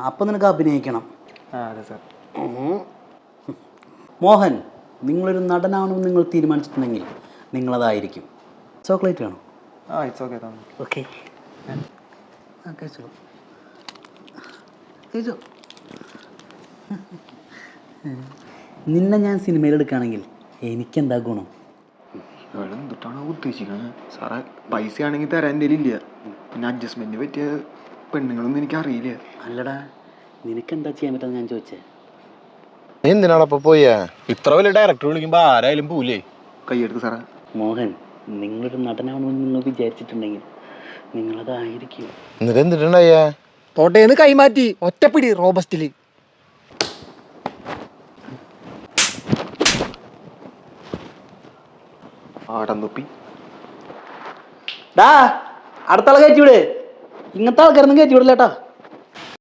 അപ്പം നിനക്ക് അഭിനയിക്കണം. അതെ സാർ. മോഹൻ, നിങ്ങളൊരു നടനാണെന്ന് നിങ്ങൾ തീരുമാനിച്ചിട്ടുണ്ടെങ്കിൽ നിങ്ങളതായിരിക്കും. ചോക്ലേറ്റ് വേണോ? It's okay thank you. Okay, കഴിച്ചോളൂ. കഴിച്ചോ. നിന്നെ ഞാൻ സിനിമയിൽ എടുക്കുകയാണെങ്കിൽ എനിക്കെന്താ ഗുണം? എന്തിട്ടാണോ ഉദ്ദേശിക്കുന്നത് സാറേ? പൈസ ആണെങ്കിൽ തരാൻ എൻ്റെ ഇല്ല. പിന്നെ അഡ്ജസ്റ്റ്മെൻറ്റിന് പറ്റിയ പെണ്ണുങ്ങളൊന്നും എനിക്കറിയില്ല. അല്ലടാ, നിനക്കെന്താ ചെയ്യാൻ പറ്റുമെന്ന് ഞാൻ ചോദിച്ചേ. എന്തിനാണപ്പോ പോയാ? ഇത്ര വലിയ ഡയറക്ടർ വിളിക്കുമ്പോ ആരായാലും പോലേ. കൈയെടുക്ക് സാറേ. മോഹൻ, നിങ്ങളൊരു നടനാണെന്ന് നിങ്ങൾ വിചാരിച്ചിട്ടുണ്ടെങ്കിൽ നിങ്ങളതായിരിക്കും. എന്നിട്ട് എന്തിട്ടുണ്ടായ? തോട്ടേന്ന് കൈമാറ്റി ഒറ്റപ്പിടി റോബസ്റ്റില്. ആടന്തൊപ്പി. അടുത്ത ആളെ കയറ്റി വിട്. ഇങ്ങനത്തെ ആൾക്കാരൊന്നും കയറ്റി വിടില്ലേട്ടാ.